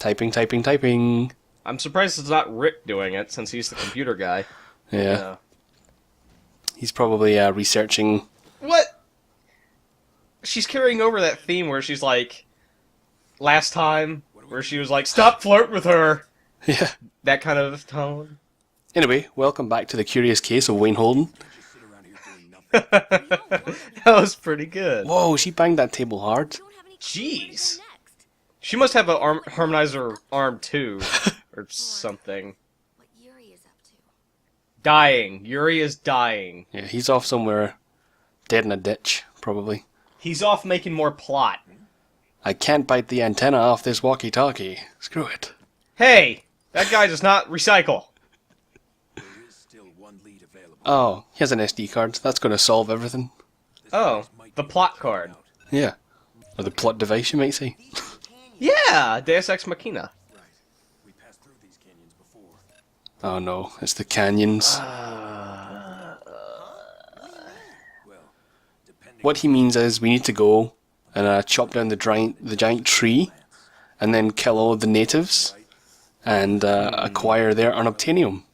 Typing, typing, typing. I'm surprised it's not Rick doing it, since he's the computer guy. Yeah. He's probably researching. What? She's carrying over that theme where she's like, last time, where she was like, stop flirting with her. Yeah. That kind of tone. Anyway, welcome back to the Curious Case of Wayne Holden. That was pretty good. Whoa, she banged that table hard. Jeez. She must have a harmonizer arm too, or something. What Yuri is up to. Dying. Yuri is dying. Yeah, he's off somewhere dead in a ditch, probably. He's off making more plot. I can't bite the antenna off this walkie-talkie. Screw it. Hey! That guy does not recycle. Oh, he has an SD card. That's going to solve everything. Oh, the plot card. Yeah. Or the plot device, you might say. Yeah! Deus Ex Machina. Oh no, it's the canyons. What he means is we need to go and chop down the giant tree and then kill all of the natives and acquire their unobtainium.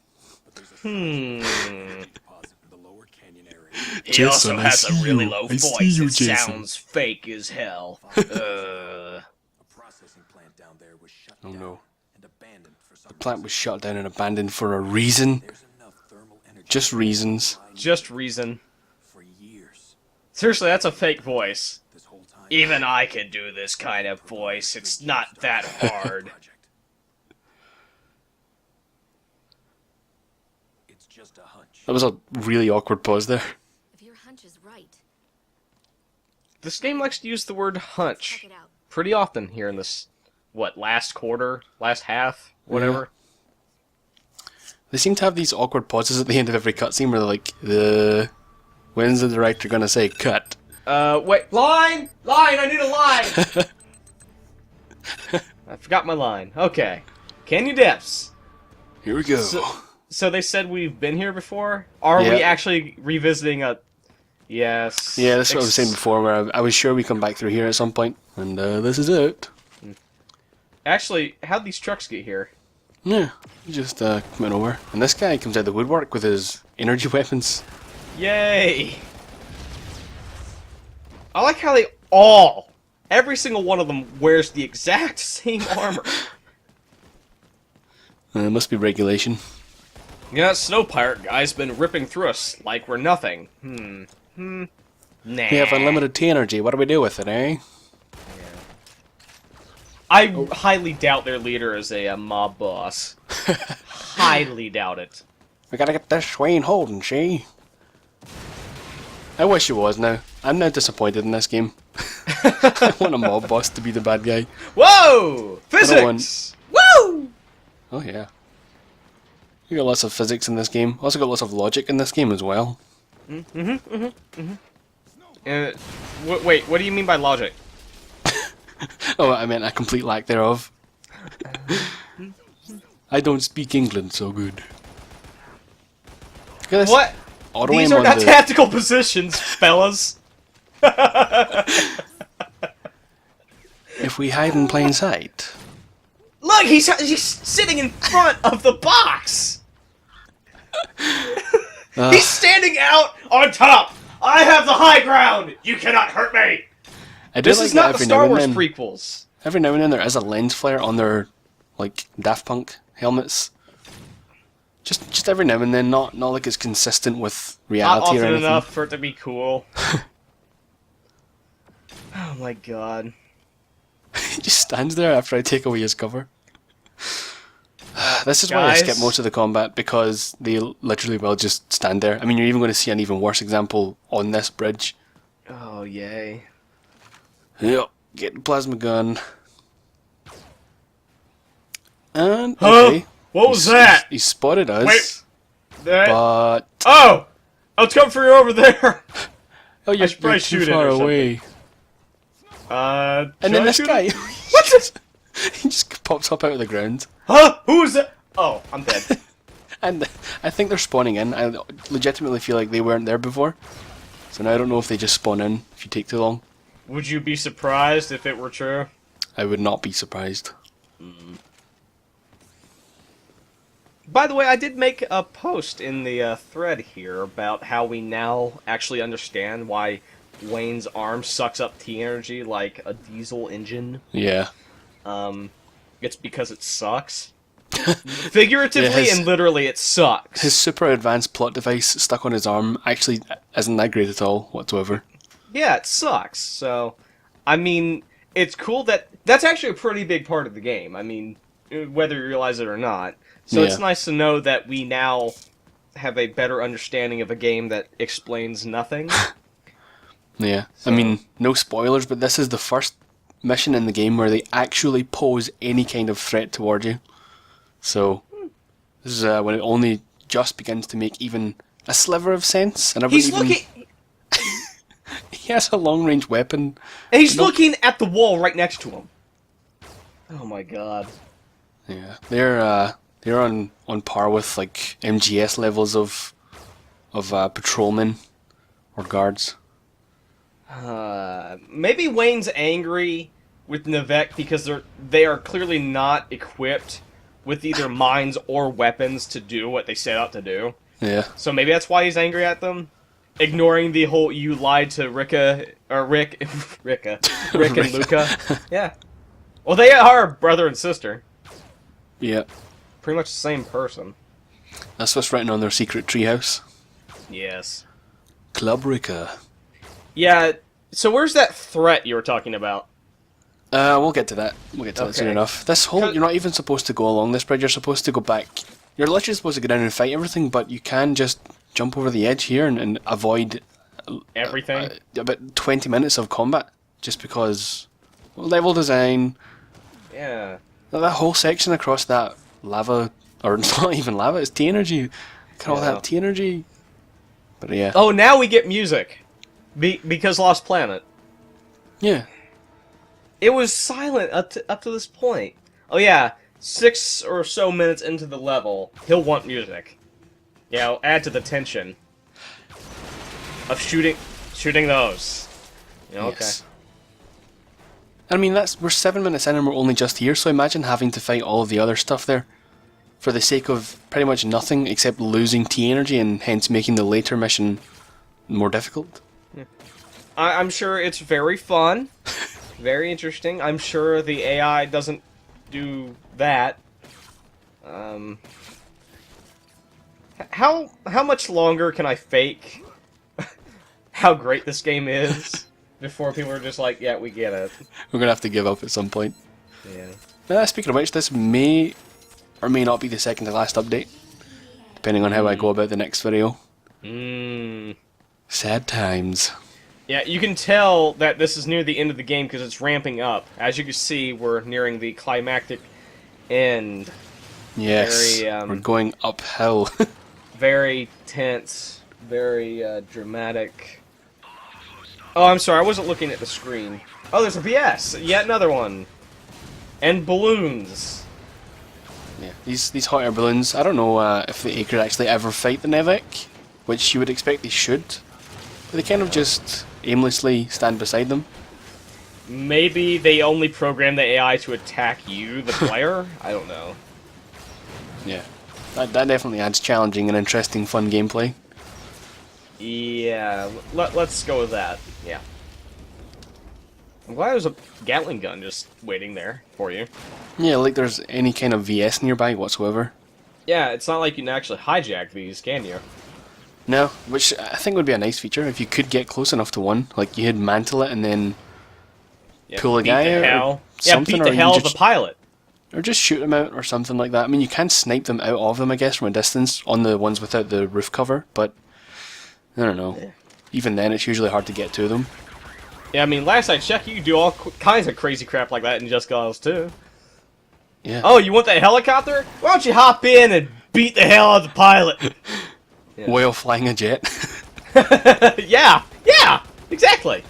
He also has a really low I see voice. you, It Jason. sounds fake as hell. Oh no. The plant was shut down and abandoned for a reason. Just reasons. Just reason. Seriously, that's a fake voice. Even I can do this kind of voice. It's not that hard. That was a really awkward pause there. If your hunch is right, This game likes to use the word check hunch it out. pretty often here in this, last quarter, last half, whatever. They seem to have these awkward pauses at the end of every cutscene where they're like, when's the director gonna say cut? Wait, line! Line, I need a line! I forgot my line. Okay. Canyon Depths. Here we go. So they said we've been here before? Are Yeah. we actually revisiting a... Yes. Yeah, that's what I was saying before, where I was sure we come back through here at some point, and this is it. Actually, how'd these trucks get here? Yeah, just coming over. And this guy comes out of the woodwork with his energy weapons. Yay! I like how they every single one of them wears the exact same armor. It must be regulation. Yeah, that snow pirate guy's been ripping through us like we're nothing. Nah. We have unlimited T energy, what do we do with it, eh? I highly doubt their leader is a mob boss. Highly doubt it. We gotta get this Wayne Holden, see? I wish it was now. I'm now disappointed in this game. I want a mob boss to be the bad guy. Whoa! I don't Physics! Woo! Oh yeah. You got lots of physics in this game. Also got lots of logic in this game as well. Wait, what do you mean by logic? Oh, I meant a complete lack thereof. I don't speak England so good. Look at this. What? Auto These aim are on not the- tactical positions, fellas. If we hide in plain sight. Look, he's sitting in front of the box. He's standing out on top. I have the high ground. You cannot hurt me. I do This like is not that the every Star now and Wars then- prequels. Every now and then there is a lens flare on their, like, Daft Punk helmets. Just every now and then, not like it's consistent with Not reality or often anything. enough for it to be cool. Oh my god. He just stands there after I take away his cover. This is why I skip Guys? most of the combat, because they literally will just stand there. I mean, you're even going to see an even worse example on this bridge. Oh yay. Yep, get the plasma gun. And, Huh? okay. What was that? He spotted us. Wait. That. But... Oh! It's coming for you over there! Oh, you're, should probably you're too shoot it far or something. away. And should then I this shoot guy... it? What? he just pops up out of the ground. Huh? Who is that? Oh, I'm dead. And I think they're spawning in. I legitimately feel like they weren't there before. So now I don't know if they just spawn in if you take too long. Would you be surprised if it were true? I would not be surprised. By the way, I did make a post in the thread here about how we now actually understand why Wayne's arm sucks up T energy like a diesel engine. Yeah. It's because it sucks. Figuratively Yeah, and literally, it sucks. His super advanced plot device stuck on his arm actually isn't that great at all whatsoever. Yeah, it sucks. So, I mean, it's cool that's actually a pretty big part of the game. I mean, whether you realize it or not. So it's Yeah. nice to know that we now have a better understanding of a game that explains nothing. Yeah. I mean, no spoilers, but this is the first mission in the game where they actually pose any kind of threat toward you. So, this is when it only just begins to make even a sliver of sense. And I He's wouldn't even... looking. He has a long-range weapon. And he's Nope. looking at the wall right next to him. Oh my god. Yeah, they're on par with like MGS levels of patrolmen or guards. Maybe Wayne's angry with Nivek because they are clearly not equipped with either mines or weapons to do what they set out to do. Yeah, So maybe that's why he's angry at them, ignoring the whole "you lied to Rick and Luca." Yeah. Well, they are brother and sister, yeah. pretty much the same person. That's what's written on their secret treehouse. Yes. Club Rika. Yeah. So where's that threat you were talking about? We'll get to that. We'll get to that soon Okay. enough. This whole, you're not even supposed to go along this bridge. You're supposed to go back. You're literally supposed to go down and fight everything, but you can just jump over the edge here and avoid Everything. about 20 minutes of combat, just because level design. Yeah. That whole section across that lava, or it's not even lava, it's T energy. Look at all Yeah. that T energy. But yeah. Oh, now we get music. Because Lost Planet. Yeah. It was silent up to this point. Oh yeah, 6 or so minutes into the level, he'll want music. Yeah, I'll add to the tension of shooting those. Yeah, okay. Yes. I mean, we're 7 minutes in and we're only just here, so imagine having to fight all of the other stuff there for the sake of pretty much nothing except losing T energy and hence making the later mission more difficult. I'm sure it's very fun, very interesting. I'm sure the AI doesn't do that. How much longer can I fake how great this game is before people are just like, yeah, we get it. We're gonna have to give up at some point. Yeah. Speaking of which, this may or may not be the second to last update, depending on how I go about the next video. Sad times. Yeah, you can tell that this is near the end of the game because it's ramping up. As you can see, we're nearing the climactic end. Yes, Very, we're going uphill. Very tense, very dramatic. Oh, I'm sorry, I wasn't looking at the screen. Oh, there's a BS! Yet another one. And balloons. Yeah, these hot air balloons. I don't know if the Acre actually ever fight the Nevek, which you would expect they should. But they kind of just aimlessly stand beside them. Maybe they only program the AI to attack you, the player? I don't know. Yeah, that definitely adds challenging and interesting, fun gameplay. Yeah, let's go with that. Yeah. I'm glad there's a Gatling gun just waiting there for you. Yeah, like there's any kind of VS nearby whatsoever. Yeah, it's not like you can actually hijack these, can you? No, which I think would be a nice feature if you could get close enough to one. Like you could mantle it and then Yeah, pull a beat guy the out or hell. Yeah, something, beat or the you hell of just- the pilot. or just shoot them out or something like that. I mean, you can snipe them out of them, I guess, from a distance on the ones without the roof cover, but I don't know. Yeah. Even then, it's usually hard to get to them. Yeah, I mean, last I checked, you can do all kinds of crazy crap like that in Just Cause 2. Yeah. Oh, you want that helicopter? Why don't you hop in and beat the hell out of the pilot? Yeah. While flying a jet. yeah, exactly.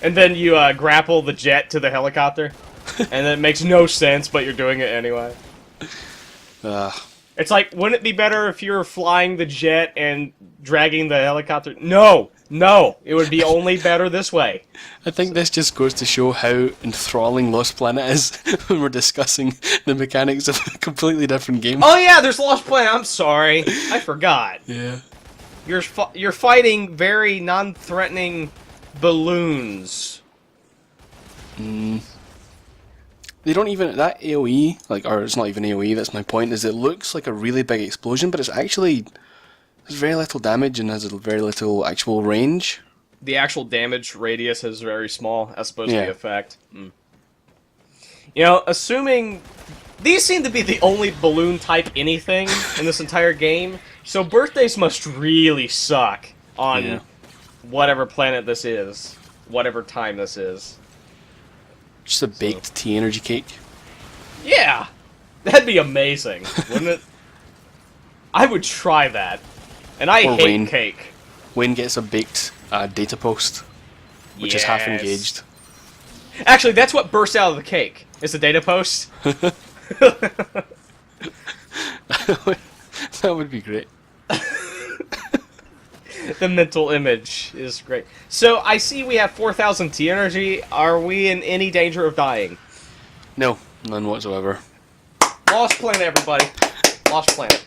And then you grapple the jet to the helicopter, and it makes no sense, but you're doing it anyway. It's like, wouldn't it be better if you were flying the jet and dragging the helicopter? No! No! It would be only better this way. I think this just goes to show how enthralling Lost Planet is when we're discussing the mechanics of a completely different game. Oh yeah, there's Lost Planet, I'm sorry. I forgot. Yeah. You're fighting very non-threatening balloons. They don't even, that AoE, like, or it's not even AoE, that's my point, is it looks like a really big explosion, but it's actually, there's very little damage and has very little actual range. The actual damage radius is very small, as opposed to Yeah. the effect. You know, assuming... These seem to be the only balloon-type anything in this entire game, so birthdays must really suck on Yeah. whatever planet this is. Whatever time this is. Just a baked tea energy cake. Yeah! That'd be amazing, wouldn't it? I would try that. And I Or hate Wayne. cake. Wayne gets a baked data post, which is half Yes. engaged. Actually, that's what bursts out of the cake. Is the data post. That would be great. The mental image is great. So, I see we have 4,000 T energy. Are we in any danger of dying? No, none whatsoever. Lost planet, everybody. Lost planet.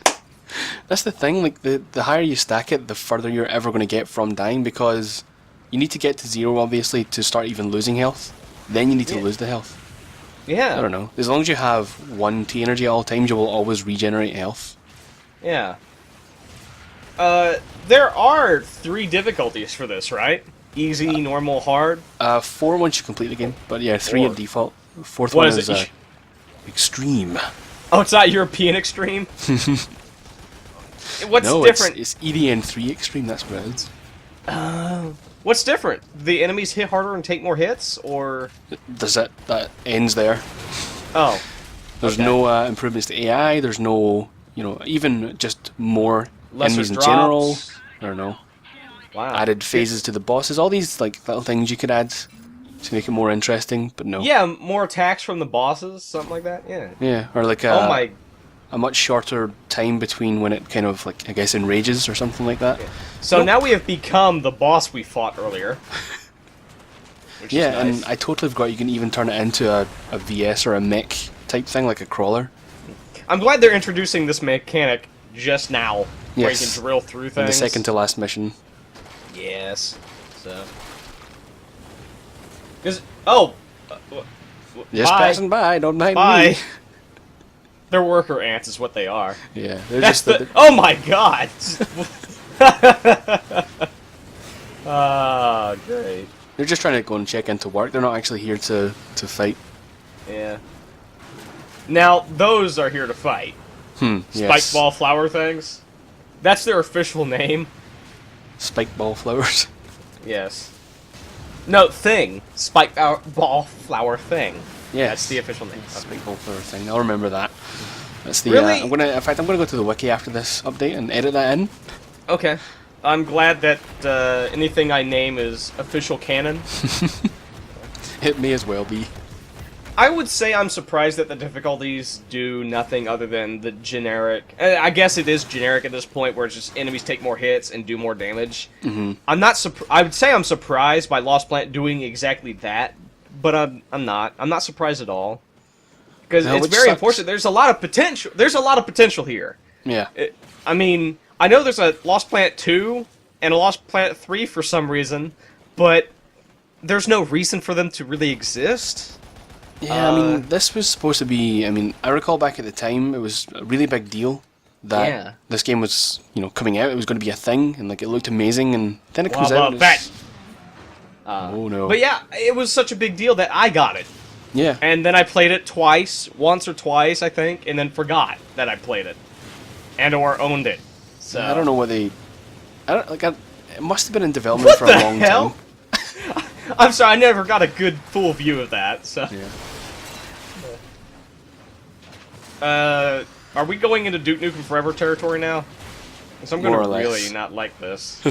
That's the thing, like, the higher you stack it, the further you're ever going to get from dying, because you need to get to 0, obviously, to start even losing health. Then you need to lose the health. Yeah. I don't know. As long as you have 1 T energy at all times, you will always regenerate health. Yeah. There are 3 difficulties for this, right? Easy, normal, hard. 4 once you complete the game, but yeah, 3 4. at default. 4th What one is is it? extreme. Oh, it's not European extreme? What's No, different? it's EDN3 extreme, that's what it is. What's different? The enemies hit harder and take more hits, or... That ends there. Oh. There's Okay. no improvements to AI, there's no, even just more Lesser enemies in drops. general. I don't know. Wow. Added phases to the bosses, all these like little things you could add to make it more interesting, but no. Yeah, more attacks from the bosses, something like that, yeah. Yeah, or like Oh my... a much shorter time between when it kind of like, I guess, enrages or something like that. So now we have become the boss we fought earlier. Which Yeah, is nice. and I totally forgot you can even turn it into a VS or a mech type thing, like a crawler. I'm glad they're introducing this mechanic just now, where you Yes. can drill through In things. the second to last mission. Yes. So... Oh! Just bye. passing by, don't mind Bye! me. They're worker ants is what they are. Yeah, they're That's just the... Oh my god! Ah, great. they're just trying to go and check into work. They're not actually here to fight. Yeah. Now, those are here to fight. Yes. Spike ball flower things. That's their official name. Spike ball flowers. Yes. No, thing. Spike ball flower thing. Yes. That's the official name. Spike ball flower thing. I'll remember that. That's the. Really? In fact, I'm gonna go to the wiki after this update and edit that in. Okay. I'm glad that anything I name is official canon. It may as well be. I would say I'm surprised that the difficulties do nothing other than the generic... I guess it is generic at this point, where it's just enemies take more hits and do more damage. Mm-hmm. I'm not I would say I'm surprised by Lost Planet doing exactly that, but I'm not. I'm not surprised at all. Because No, it's which very sucks. unfortunate. There's a lot of potential. There's a lot of potential here. Yeah. I mean, I know there's a Lost Planet 2 and a Lost Planet 3 for some reason, but there's no reason for them to really exist. Yeah, I mean, this was supposed to be. I mean, I recall back at the time, it was a really big deal that Yeah. this game was, coming out. It was going to be a thing, and like it looked amazing, and then it comes Well, out. and that. it's- oh no. But yeah, it was such a big deal that I got it. Yeah. And then I played it once or twice, I think, and then forgot that I played it. And or owned it. So I don't know what they. It must have been in development What for the a long hell? time. I'm sorry, I never got a good full view of that, so... Yeah. Are we going into Duke Nukem Forever territory now? Because I'm More gonna or less. really not like this.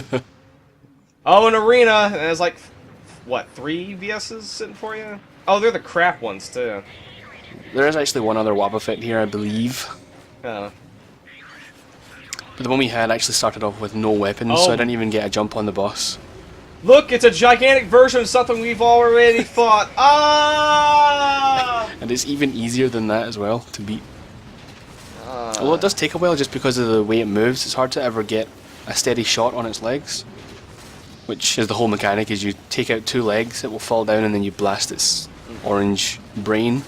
Oh, an arena! And there's like, what, 3 VSs sitting for you? Oh, they're the crap ones, too. There is actually one other WAP effect here, I believe. Oh. But the one we had actually started off with no weapons, so I didn't even get a jump on the boss. Look, it's a gigantic version of something we've already fought. Ah! And it's even easier than that as well to beat. Although it does take a while just because of the way it moves, it's hard to ever get a steady shot on its legs. Which is the whole mechanic, is you take out 2 legs, it will fall down and then you blast its orange brain.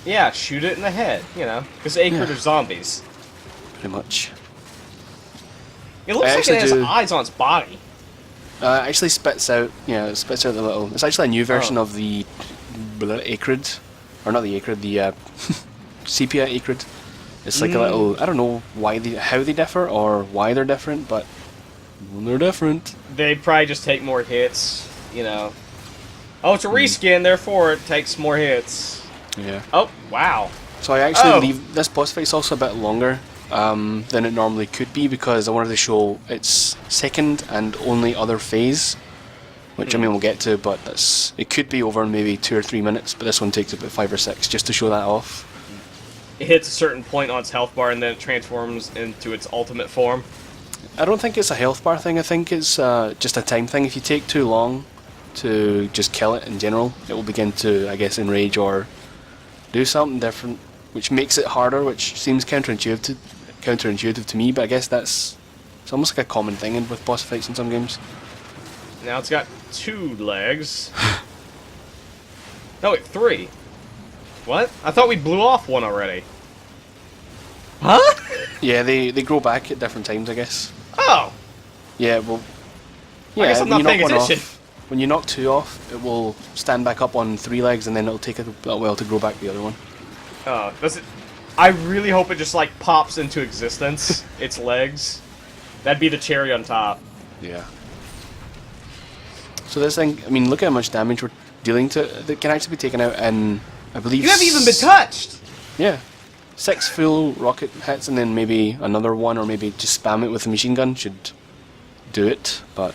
Yeah, shoot it in the head, you know, because Acrid are zombies. Pretty much. It looks like it has eyes on its body. It actually spits out, it spits out the little... It's actually a new version of the Acrid. Or not the Acrid, the Sepia Acrid. It's like a little... I don't know how they differ or why they're different, but they're different. They probably just take more hits, you know. Oh, it's a reskin, therefore it takes more hits. Yeah. Oh, wow. So I actually leave... This boss fight's also a bit longer than it normally could be because I wanted to show its second and only other phase. Which, I mean, we'll get to, but it could be over in maybe 2 or 3 minutes, but this one takes about 5 or 6 just to show that off. It hits a certain point on its health bar and then it transforms into its ultimate form. I don't think it's a health bar thing, I think it's just a time thing. If you take too long to just kill it in general, it will begin to, I guess, enrage or do something different, which makes it harder, which seems counterintuitive to me, but I guess it's almost like a common thing with boss fights in some games. Now it's got 2 legs. No, wait, 3. What? I thought we blew off one already. Huh? Yeah, they grow back at different times, I guess. Oh! Yeah, well... Yeah, I guess I'm not paying attention. When you knock 2 off, it will stand back up on 3 legs, and then it'll take a while to grow back the other one. Oh, does it... I really hope it just, like, pops into existence, its legs. That'd be the cherry on top. Yeah. So this thing, I mean, look at how much damage we're dealing to it. It can actually be taken out in, I believe... You haven't even been touched! Yeah. 6 full rocket hits, and then maybe another one, or maybe just spam it with a machine gun should do it, but...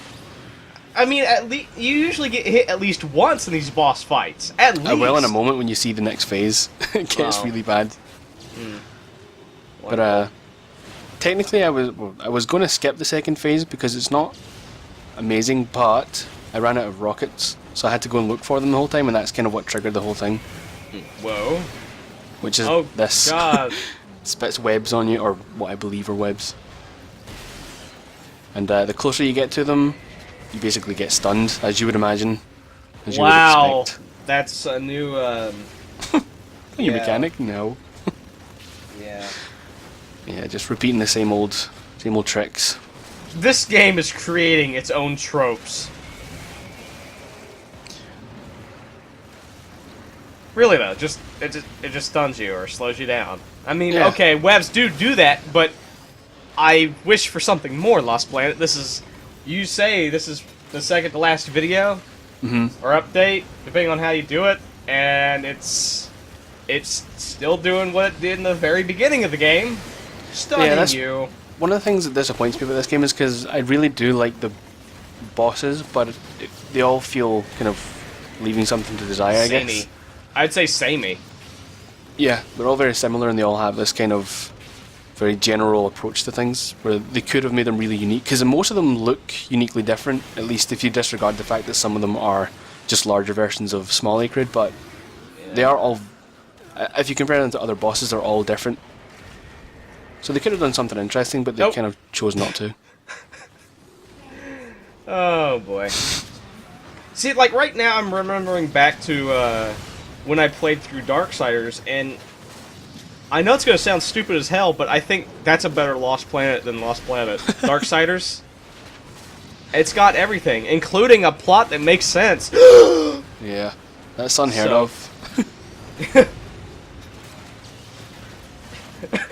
I mean, at least you usually get hit at least once in these boss fights. At least. I will in a moment when you see the next phase. It gets really bad. But technically, I was going to skip the second phase because it's not amazing, but I ran out of rockets, so I had to go and look for them the whole time, and that's kind of what triggered the whole thing. Whoa. Which is this. God. Spits webs on you, or what I believe are webs. And the closer you get to them, you basically get stunned, as you would imagine. As you would expect. That's a new, New mechanic? No. Yeah. Yeah, just repeating the same old tricks. This game is creating its own tropes. Really though, it just stuns you or slows you down. I mean, okay, webs do that, but I wish for something more, Lost Planet. You say this is the second to last video or update, depending on how you do it, and it's still doing what it did in the very beginning of the game, stunning you. One of the things that disappoints me about this game is because I really do like the bosses, but they all feel kind of leaving something to desire, I guess. I'd say samey. Yeah, they're all very similar, and they all have this kind of very general approach to things, where they could have made them really unique, because most of them look uniquely different, at least if you disregard the fact that some of them are just larger versions of small Acrid, but they are all, if you compare them to other bosses, they're all different. So they could have done something interesting, but they kind of chose not to. Oh boy. See, like right now I'm remembering back to when I played through Darksiders, and I know it's going to sound stupid as hell, but I think that's a better Lost Planet than Lost Planet. Darksiders. It's got everything, including a plot that makes sense. Yeah, that's unheard of.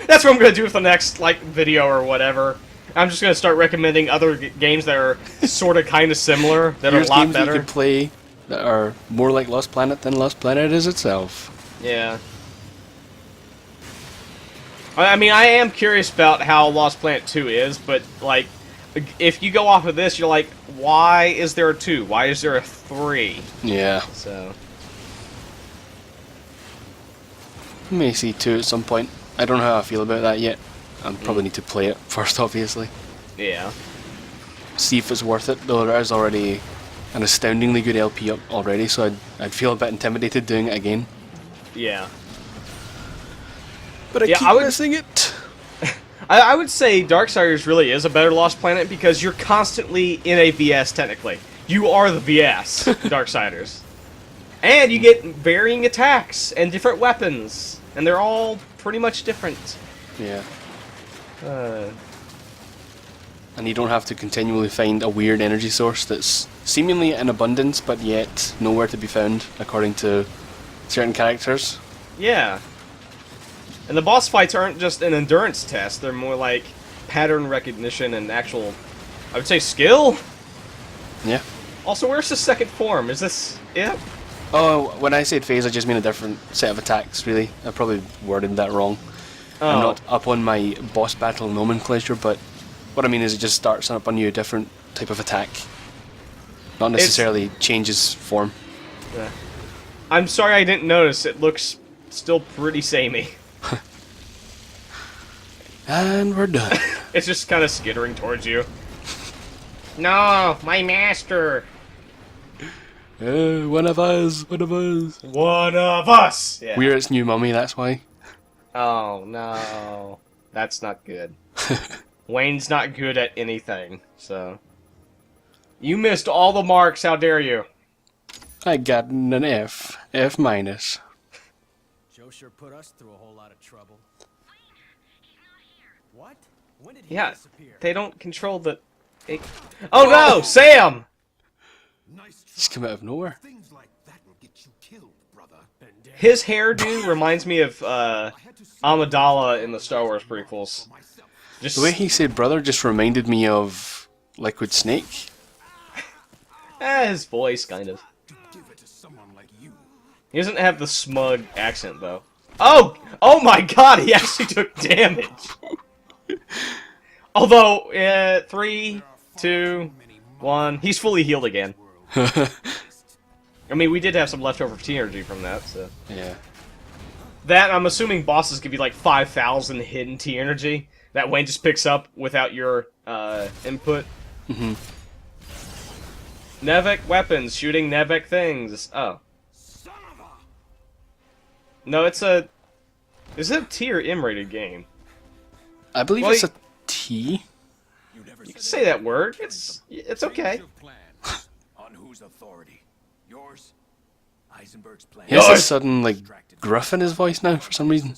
That's what I'm going to do with the next video or whatever. I'm just going to start recommending other games that are sort of kind of similar, that are a lot games better. That you could play that are more like Lost Planet than Lost Planet is itself. Yeah. I mean, I am curious about how Lost Planet 2 is, but, like, if you go off of this, you're like, why is there a 2? Why is there a 3? Yeah. So. We may see 2 at some point. I don't know how I feel about that yet. I probably need to play it first, obviously. Yeah. See if it's worth it, though there is already an astoundingly good LP up already, so I'd feel a bit intimidated doing it again. Yeah. But I Yeah, keep I would- missing it. I would say Darksiders really is a better Lost Planet because you're constantly in a VS, technically. You are the VS, Darksiders. And you get varying attacks and different weapons. And they're all pretty much different. Yeah. Uh, And you don't have to continually find a weird energy source that's seemingly in abundance, but yet nowhere to be found, according to certain characters. yeah. And the boss fights aren't just an endurance test, they're more like pattern recognition and actual, I would say, skill? Yeah. Also, where's the second form? Is this it? Oh, when I said phase, I just mean a different set of attacks, really. I probably worded that wrong. I'm not up on my boss battle nomenclature, but what I mean is it just starts up on you a different type of attack. Not necessarily changes form. I'm sorry I didn't notice, it looks still pretty samey. And we're done. It's just kind of skittering towards you. No, my master! One of us, one of us. One of us! Yeah. We're its new mummy, that's why. Oh, no. That's not good. Wayne's not good at anything, so... You missed all the marks, how dare you? I got an F. F minus. Joe sure put us through a whole lot of trouble. What? When did he Yeah, disappear? they don't control the... Oh no, Sam! Just come out of nowhere. Things like that will get you killed, brother. His hairdo reminds me of Amidala in the Star Wars prequels. Just The way he said brother just reminded me of Liquid Snake. his voice, kind of. Give it to someone like you. He doesn't have the smug accent, though. Oh! Oh my god, he actually took damage! Although, 3, 2, 1, he's fully healed again. I mean, we did have some leftover T energy from that, so... Yeah. That, I'm assuming bosses give you like 5,000 hidden T energy that Wayne just picks up without your input. Mm-hmm. Nevek weapons, shooting Nevek things. Oh. No, it's a... Is it a T or M rated game? I believe Well, it's a T. You never You can say that word. It's okay. On whose authority? Yours? Eisenberg's plan. He has Yours. a sudden, like, gruff in his voice now for some reason.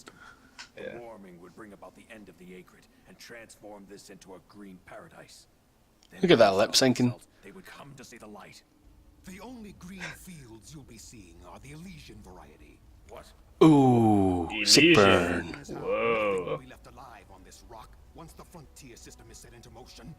The warming would bring about the end of the acrid and transform this into a green paradise. Then Look at that by lip syncing. themselves, They would come to see the light. The only green fields you'll be seeing are the Elysian variety. What? Ooh, sick Elysian. burn. Whoa. Will be left alive on this rock once the frontier system is set into motion.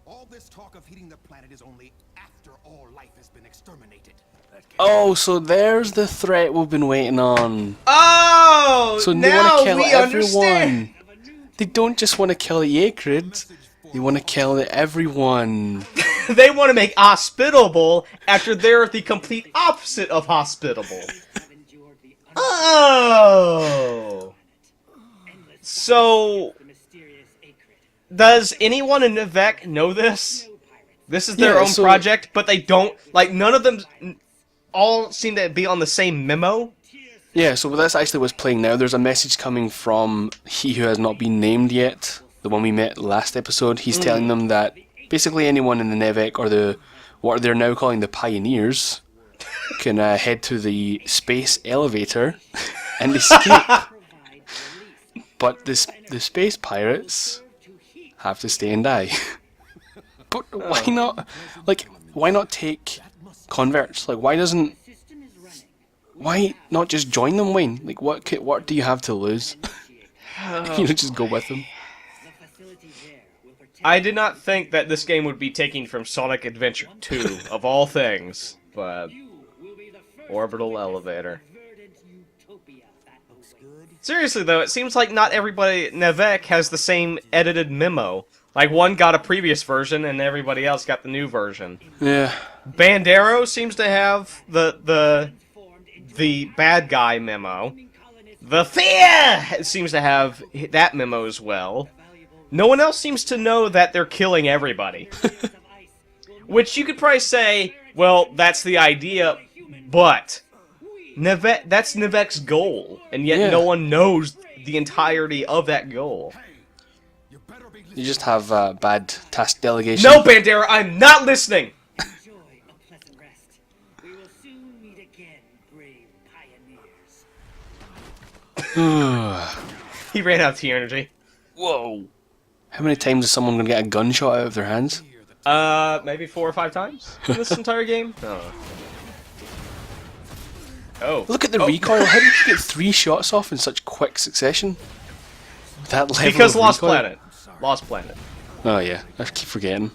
All this talk of heating the planet is only after all life has been exterminated. That can't Oh, so there's the threat we've been waiting on. Oh! So they now want to kill we understand! everyone. They don't just want to kill the Acrid. They want to kill everyone. They want to make hospitable after they're the complete opposite of hospitable. Oh! So, does anyone in Nevek know this? This is their Yeah, own so- project, but they don't, like, none of them all seem to be on the same memo. Yeah, so that's actually what's playing now. There's a message coming from he who has not been named yet, the one we met last episode. He's telling them that basically anyone in the Nevek, or the what they're now calling the Pioneers, can head to the space elevator and escape. But the space pirates have to stay and die. But why not? Like, why not take converts? Like, why not just join them, Wayne? Like, what do you have to lose? You know, just go with them. I did not think that this game would be taking from Sonic Adventure 2, of all things, but... Orbital elevator. Seriously though, it seems like not everybody at Nevek has the same edited memo. Like, one got a previous version, and everybody else got the new version. Yeah. Bandero seems to have the bad guy memo. The Fear seems to have that memo as well. No one else seems to know that they're killing everybody. Which you could probably say, well, that's the idea, but that's Nivek's goal, and yet Yeah. no one knows the entirety of that goal. You just have bad task delegation. No, Bandera, I'm not listening! Enjoy a pleasant rest. We will soon meet again, brave pioneers. He ran out of T energy. Whoa. How many times is someone going to get a gunshot out of their hands? Maybe 4 or 5 times in this entire game? Oh. Oh. Look at the recoil. How did you get 3 shots off in such quick succession? With that level Because of Lost recoil? Planet. Lost Planet. Oh yeah, I keep forgetting.